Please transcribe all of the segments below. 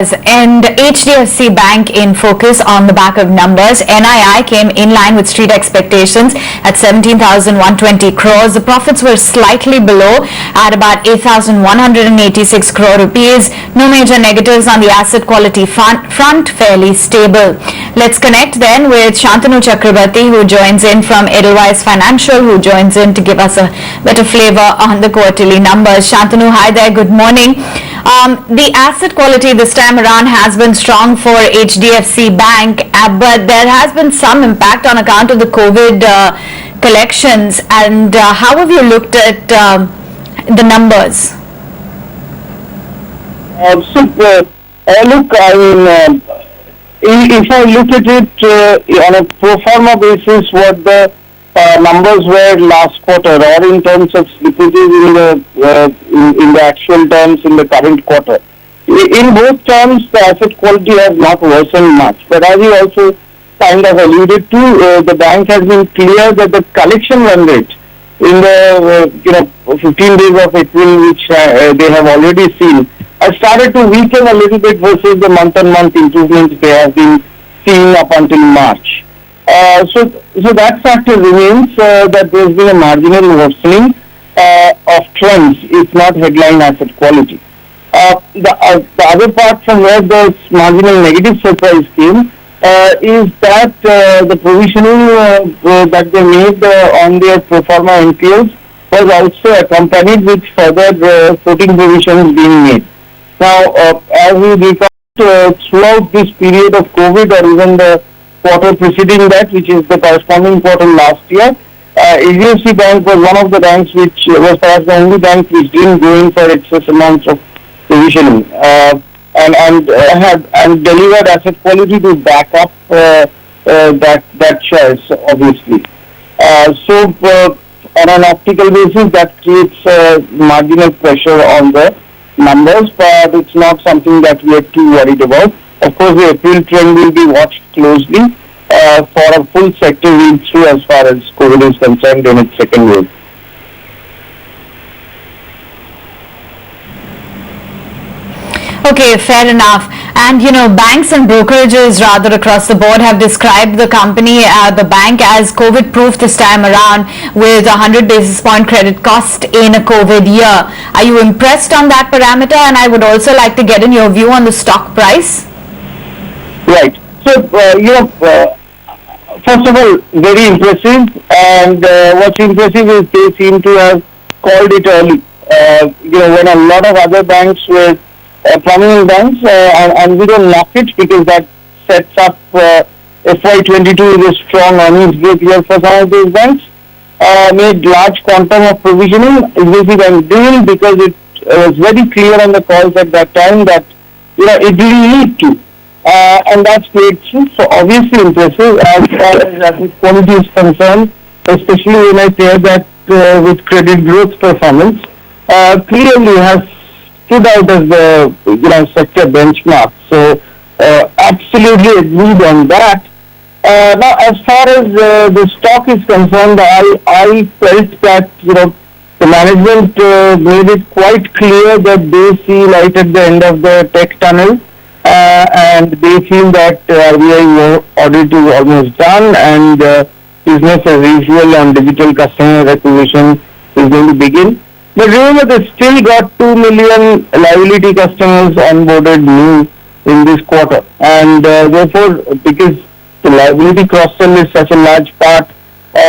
And HDFC Bank in focus on the back of numbers. NII came in line with street expectations at 17,120 crores. The profits were slightly below at about 8,186 crore rupees. No major negatives on the asset quality front, fairly stable. Let's connect then with Santanu Chakarbarti, who joins in from Edelweiss Financial, who joins in to give us a better flavor on the quarterly numbers. Santanu, hi there, good morning. The asset quality this time around has been strong for HDFC Bank, but there has been some impact on account of the COVID collections. And how have you looked at the numbers? Look, I mean, if I look at it on a pro forma basis, what the numbers were last quarter, or in terms of slippages in the actual terms in the current quarter. In both terms, the asset quality has not worsened much. But as you also kind of alluded to, the bank has been clear that the collection run rate in the 15 days of April, which they have already seen, has started to weaken a little bit versus the month-on-month improvements they have been seeing up until March. So that factor remains that there has been a marginal worsening of trends, if not headline asset quality. The other part from where the marginal negative surprise came is that the provisioning that they made on their pro forma NPLs was also accompanied with further floating provisions being made. Now, as we recall, throughout this period of COVID, or even the quarter preceding that, which is the corresponding quarter last year, HDFC Bank was one of the banks which was perhaps the only bank which didn't go in for excess amounts of provisioning and delivered asset quality to back up that choice, obviously. So on an optical basis, that creates marginal pressure on the numbers, but it's not something that we are too worried about. Of course, the April trend will be watched closely for a full sector read through as far as COVID is concerned in its second wave. Okay, fair enough. And banks and brokerages rather across the board have described the company, the bank, as COVID-proof this time around, with 100 basis point credit cost in a COVID year. Are you impressed on that parameter? And I would also like to get in your view on the stock price. Right. So, first of all, very impressive. And what's impressive is they seem to have called it early. When a lot of other banks were prominent banks, and we don't knock it because that sets up FY22 with a strong earnings growth year for some of those banks, made large quantum of provisioning. HDFC Bank didn't, because it was very clear on the calls at that time that it didn't need to. And that's great. So obviously impressive as far as asset quality is concerned, especially when I say that with credit growth performance, clearly has stood out as the sector benchmark. So absolutely agreed on that. Now, as far as the stock is concerned, I felt that the management made it quite clear that they see light at the end of the tech tunnel. And they feel that RBI audit is almost done, and business as usual on digital customer acquisition is going to begin. But remember, they still got 2 million liability customers onboarded new in this quarter, and therefore, because the liability cross-sell is such a large part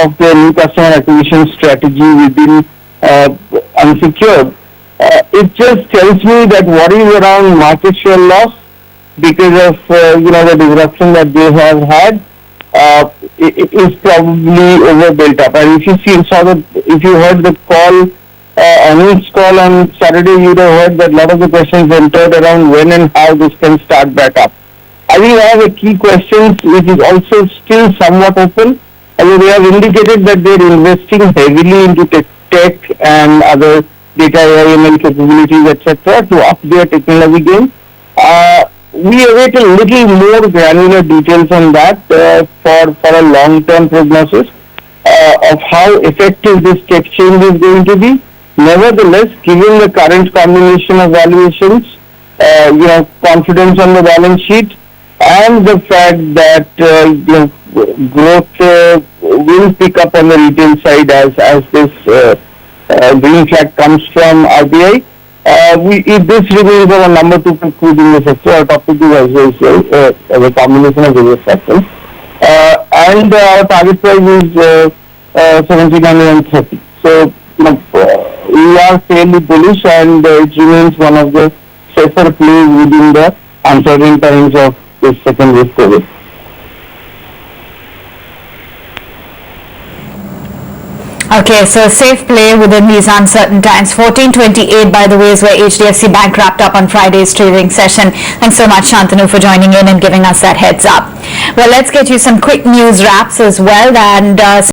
of the new customer acquisition strategy within unsecured, it just tells me that worries around market share loss because of the disruption that they have had is probably overbuilt up. And if you heard the call, earnings call on Saturday, you'd have heard that a lot of the questions centered around when and how this can start back up. I think one of the key questions, which is also still somewhat open, they have indicated that they're investing heavily into tech and other data AI/ML capabilities, etc., to up their technology game. We await a little more granular details on that for a long-term prognosis of how effective this tech change is going to be. Nevertheless, given the current combination of valuations, confidence on the balance sheet, and the fact that growth will pick up on the retail side as this green flag comes from RBI. If this remains our number 2 pick within the sector, our top 2 as well, as a combination of various factors. And our target price is 1730. So we are fairly bullish, and it remains one of the safer plays within the uncertain times of this second wave COVID. Okay, so safe play within these uncertain times. 1428, by the way, is where HDFC Bank wrapped up on Friday's trading session. Thanks so much, Santanu, for joining in and giving us that heads up. Well, let's get you some quick news wraps as well. And